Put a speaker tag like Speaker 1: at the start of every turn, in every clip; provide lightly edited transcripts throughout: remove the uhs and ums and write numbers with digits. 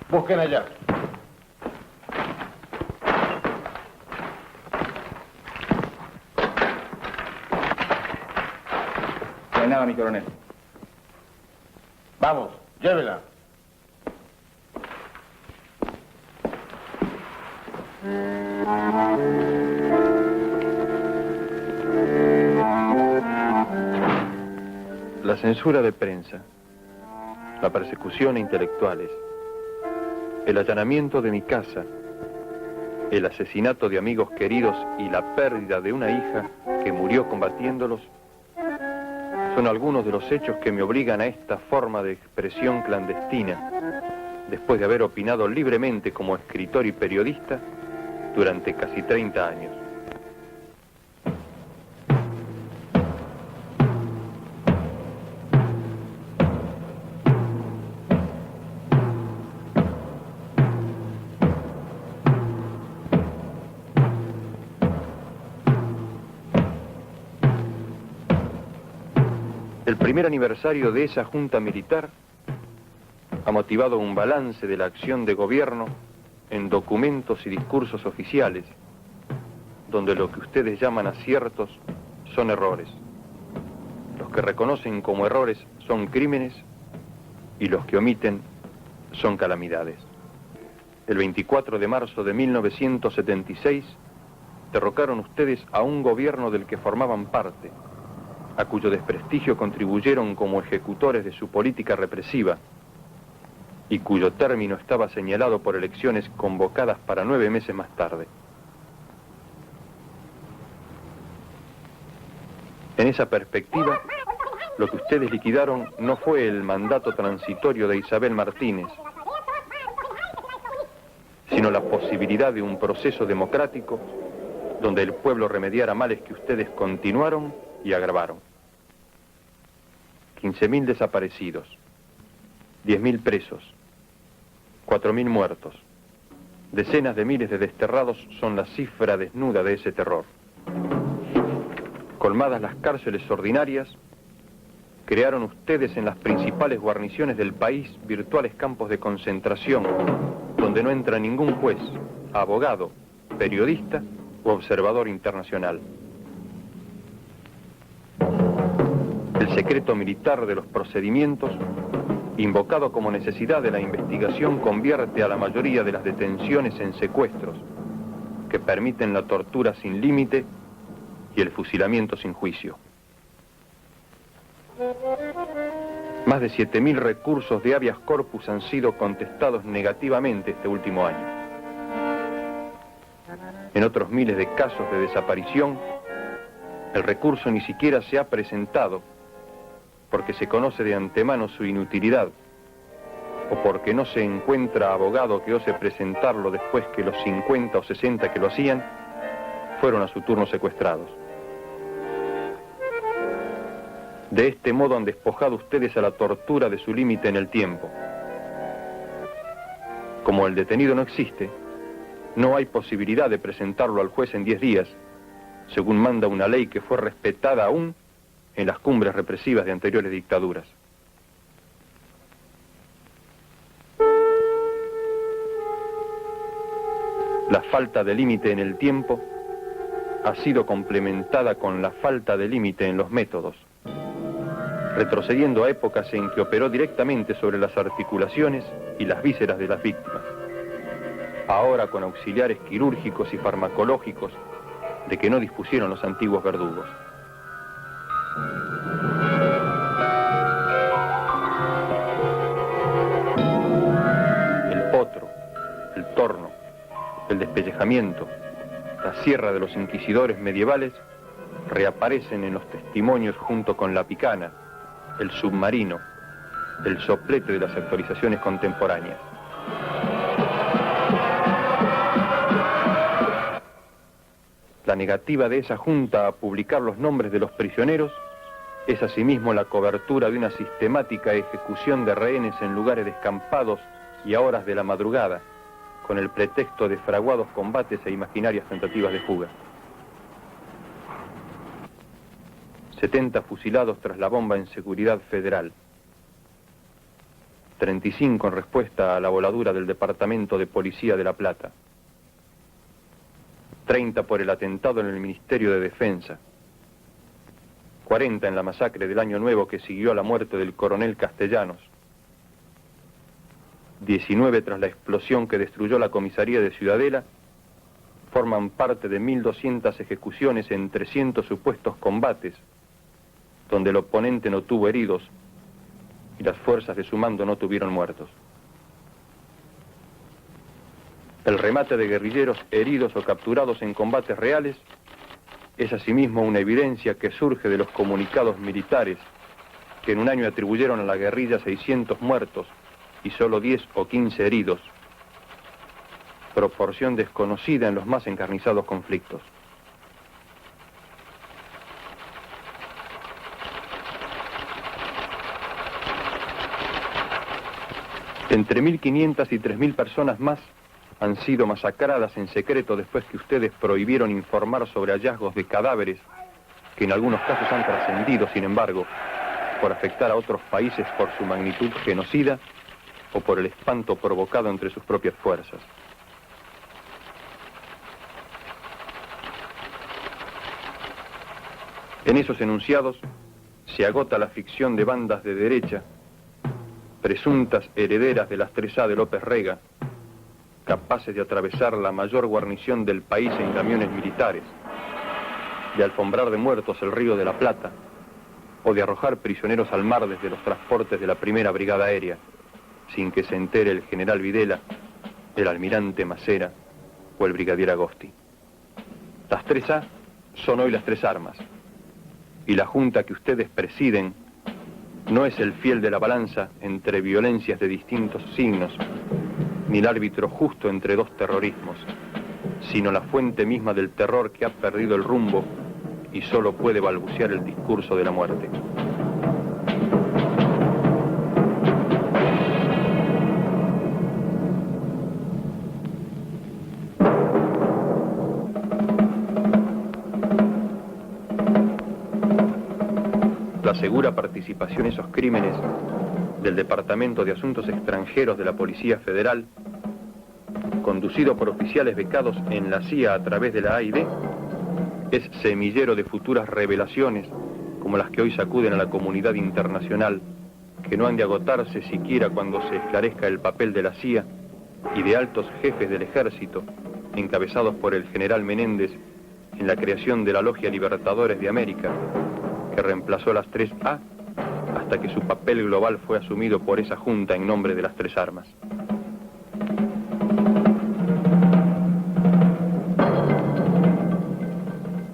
Speaker 1: Busquen allá.
Speaker 2: No hay nada, mi coronel.
Speaker 1: Vamos, llévela.
Speaker 3: La censura de prensa, la persecución a intelectuales, el allanamiento de mi casa, el asesinato de amigos queridos y la pérdida de una hija que murió combatiéndolos son algunos de los hechos que me obligan a esta forma de expresión clandestina, después de haber opinado libremente como escritor y periodista durante casi 30 años. El primer aniversario de esa junta militar ha motivado un balance de la acción de gobierno en documentos y discursos oficiales, donde lo que ustedes llaman aciertos son errores. Los que reconocen como errores son crímenes y los que omiten son calamidades. El 24 de marzo de 1976 derrocaron ustedes a un gobierno del que formaban parte, a cuyo desprestigio contribuyeron como ejecutores de su política represiva y cuyo término estaba señalado por elecciones convocadas para 9 meses más tarde. En esa perspectiva, lo que ustedes liquidaron no fue el mandato transitorio de Isabel Martínez, sino la posibilidad de un proceso democrático donde el pueblo remediara males que ustedes continuaron y agravaron. 15.000 desaparecidos, 10.000 presos, 4.000 muertos, decenas de miles de desterrados son la cifra desnuda de ese terror. Colmadas las cárceles ordinarias, crearon ustedes en las principales guarniciones del país virtuales campos de concentración, donde no entra ningún juez, abogado, periodista o observador internacional. El secreto militar de los procedimientos, invocado como necesidad de la investigación, convierte a la mayoría de las detenciones en secuestros, que permiten la tortura sin límite y el fusilamiento sin juicio. Más de 7.000 recursos de habeas corpus han sido contestados negativamente este último año. En otros miles de casos de desaparición, el recurso ni siquiera se ha presentado porque se conoce de antemano su inutilidad o porque no se encuentra abogado que ose presentarlo después que los 50 o 60 que lo hacían fueron a su turno secuestrados. De este modo han despojado ustedes a la tortura de su límite en el tiempo. Como el detenido no existe, no hay posibilidad de presentarlo al juez en 10 días, según manda una ley que fue respetada aún en las cumbres represivas de anteriores dictaduras. La falta de límite en el tiempo ha sido complementada con la falta de límite en los métodos, retrocediendo a épocas en que operó directamente sobre las articulaciones y las vísceras de las víctimas, ahora con auxiliares quirúrgicos y farmacológicos de que no dispusieron los antiguos verdugos. El potro, el torno, el despellejamiento, la sierra de los inquisidores medievales reaparecen en los testimonios junto con la picana, el submarino, el soplete de las actualizaciones contemporáneas. La negativa de esa junta a publicar los nombres de los prisioneros es asimismo la cobertura de una sistemática ejecución de rehenes en lugares descampados y a horas de la madrugada, con el pretexto de fraguados combates e imaginarias tentativas de fuga. 70 fusilados tras la bomba en Seguridad Federal. 35 en respuesta a la voladura del Departamento de Policía de La Plata, 30 por el atentado en el Ministerio de Defensa, 40 en la masacre del Año Nuevo que siguió a la muerte del coronel Castellanos, 19 tras la explosión que destruyó la comisaría de Ciudadela, forman parte de 1.200 ejecuciones en 300 supuestos combates, donde el oponente no tuvo heridos y las fuerzas de su mando no tuvieron muertos. El remate de guerrilleros heridos o capturados en combates reales es asimismo una evidencia que surge de los comunicados militares que en un año atribuyeron a la guerrilla 600 muertos y solo 10 o 15 heridos, proporción desconocida en los más encarnizados conflictos. Entre 1.500 y 3.000 personas más han sido masacradas en secreto después que ustedes prohibieron informar sobre hallazgos de cadáveres que en algunos casos han trascendido, sin embargo, por afectar a otros países por su magnitud genocida o por el espanto provocado entre sus propias fuerzas. En esos enunciados se agota la ficción de bandas de derecha, presuntas herederas de las 3A de López Rega, capaces de atravesar la mayor guarnición del país en camiones militares, de alfombrar de muertos el río de la Plata, o de arrojar prisioneros al mar desde los transportes de la Primera Brigada Aérea, sin que se entere el general Videla, el almirante Macera o el brigadier Agosti. Las 3A son hoy las 3 armas, y la junta que ustedes presiden no es el fiel de la balanza entre violencias de distintos signos, ni el árbitro justo entre dos terrorismos, sino la fuente misma del terror que ha perdido el rumbo y solo puede balbucear el discurso de la muerte. La segura participación en esos crímenes del Departamento de Asuntos Extranjeros de la Policía Federal, conducido por oficiales becados en la CIA a través de la AID, es semillero de futuras revelaciones como las que hoy sacuden a la comunidad internacional, que no han de agotarse siquiera cuando se esclarezca el papel de la CIA y de altos jefes del ejército, encabezados por el general Menéndez, en la creación de la Logia Libertadores de América, que reemplazó a las 3A hasta que su papel global fue asumido por esa junta en nombre de las 3 armas.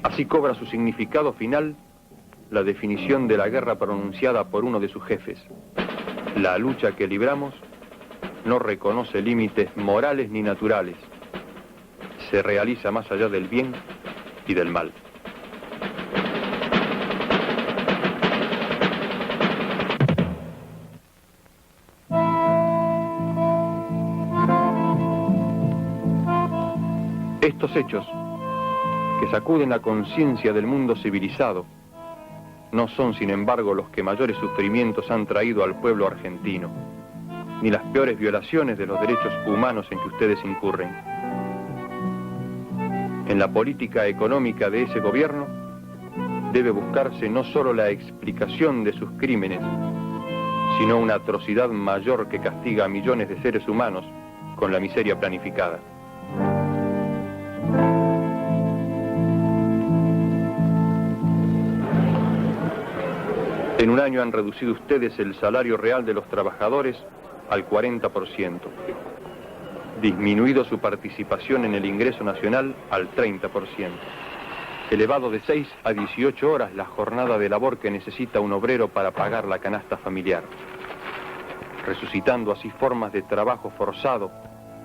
Speaker 3: Así cobra su significado final la definición de la guerra pronunciada por uno de sus jefes. La lucha que libramos no reconoce límites morales ni naturales. Se realiza más allá del bien y del mal. Estos hechos, que sacuden la conciencia del mundo civilizado, no son, sin embargo, los que mayores sufrimientos han traído al pueblo argentino, ni las peores violaciones de los derechos humanos en que ustedes incurren. En la política económica de ese gobierno debe buscarse no solo la explicación de sus crímenes, sino una atrocidad mayor que castiga a millones de seres humanos con la miseria planificada. En un año han reducido ustedes el salario real de los trabajadores al 40%, disminuido su participación en el ingreso nacional al 30%, elevado de 6 a 18 horas la jornada de labor que necesita un obrero para pagar la canasta familiar, resucitando así formas de trabajo forzado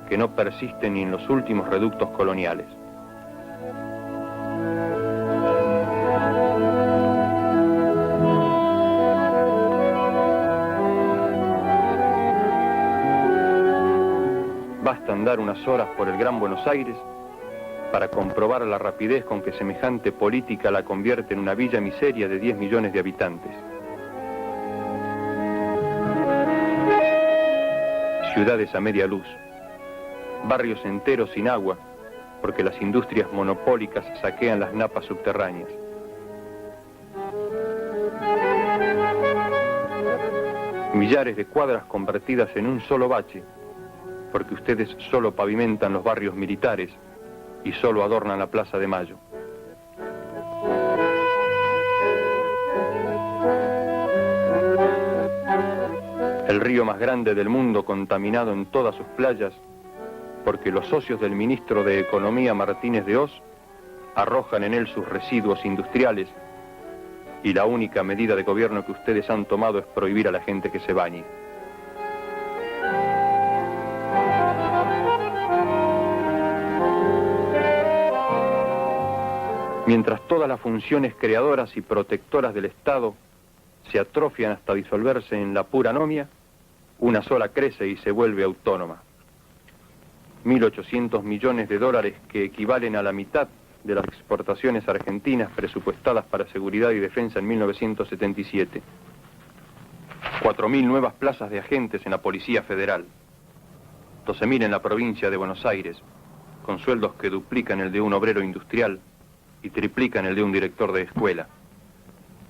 Speaker 3: que no persisten ni en los últimos reductos coloniales. Basta andar unas horas por el Gran Buenos Aires para comprobar la rapidez con que semejante política la convierte en una villa miseria de 10 millones de habitantes. ciudades a media luz, barrios enteros sin agua, porque las industrias monopólicas saquean las napas subterráneas. Millares de cuadras convertidas en un solo bache, porque ustedes solo pavimentan los barrios militares y solo adornan la Plaza de Mayo. El río más grande del mundo contaminado en todas sus playas, porque los socios del ministro de Economía Martínez de Oz arrojan en él sus residuos industriales y la única medida de gobierno que ustedes han tomado es prohibir a la gente que se bañe. Mientras todas las funciones creadoras y protectoras del Estado se atrofian hasta disolverse en la pura anomia, una sola crece y se vuelve autónoma. 1.800 millones de dólares que equivalen a la mitad de las exportaciones argentinas presupuestadas para seguridad y defensa en 1977. 4.000 nuevas plazas de agentes en la Policía Federal. 12.000 en la provincia de Buenos Aires, con sueldos que duplican el de un obrero industrial y triplican el de un director de escuela,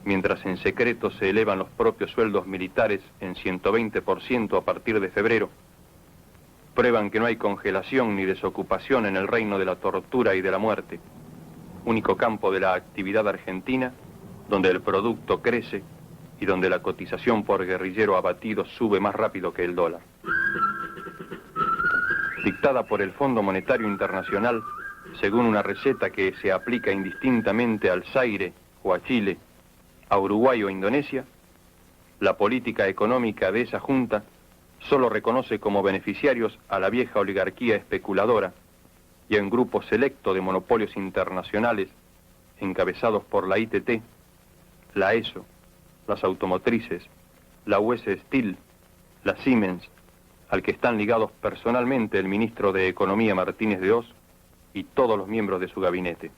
Speaker 3: mientras en secreto se elevan los propios sueldos militares en 120% a partir de febrero, prueban que no hay congelación ni desocupación en el reino de la tortura y de la muerte, único campo de la actividad argentina donde el producto crece y donde la cotización por guerrillero abatido sube más rápido que el dólar. Dictada por el Fondo Monetario Internacional, según una receta que se aplica indistintamente al Zaire o a Chile, a Uruguay o Indonesia, la política económica de esa junta solo reconoce como beneficiarios a la vieja oligarquía especuladora y a un grupo selecto de monopolios internacionales encabezados por la ITT, la ESO, las automotrices, la US Steel, la Siemens, al que están ligados personalmente el ministro de Economía Martínez de Oz y todos los miembros de su gabinete.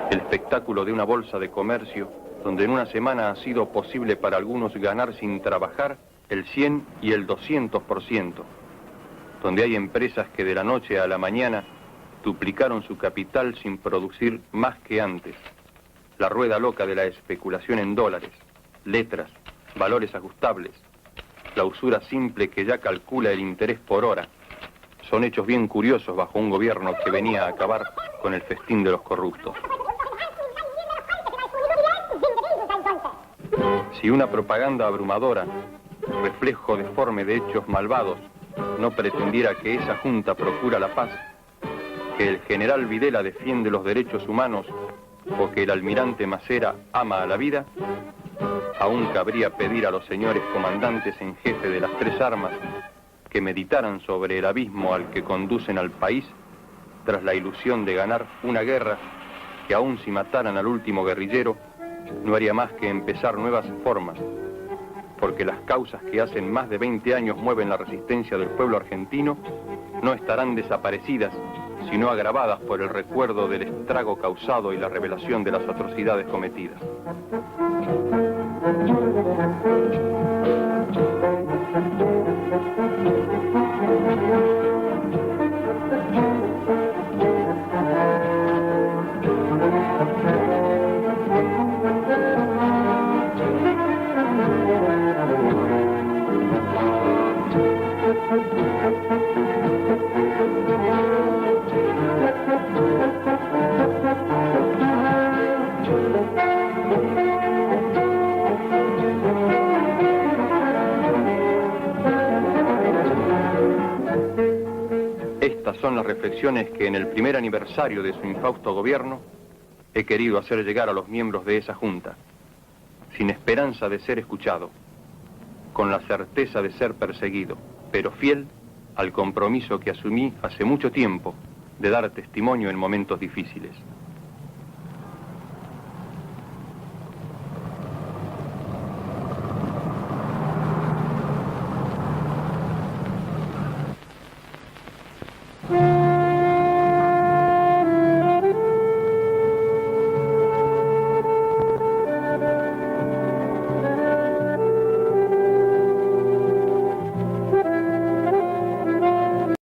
Speaker 3: El espectáculo de una bolsa de comercio donde en una semana ha sido posible para algunos ganar sin trabajar el 100 y el 200%, donde hay empresas que de la noche a la mañana duplicaron su capital sin producir más que antes. La rueda loca de la especulación en dólares, letras, valores ajustables, la usura simple que ya calcula el interés por hora, son hechos bien curiosos bajo un gobierno que venía a acabar con el festín de los corruptos. Si una propaganda abrumadora, reflejo deforme de hechos malvados, no pretendiera que esa junta procura la paz, que el general Videla defiende los derechos humanos o que el almirante Macera ama a la vida, aún cabría pedir a los señores comandantes en jefe de las tres armas que meditaran sobre el abismo al que conducen al país tras la ilusión de ganar una guerra que aún si mataran al último guerrillero no haría más que empezar nuevas formas, porque las causas que hacen más de 20 años mueven la resistencia del pueblo argentino no estarán desaparecidas, sino agravadas por el recuerdo del estrago causado y la revelación de las atrocidades cometidas. Estas son las reflexiones que en el primer aniversario de su infausto gobierno he querido hacer llegar a los miembros de esa junta, sin esperanza de ser escuchado, con la certeza de ser perseguido, pero fiel al compromiso que asumí hace mucho tiempo de dar testimonio en momentos difíciles.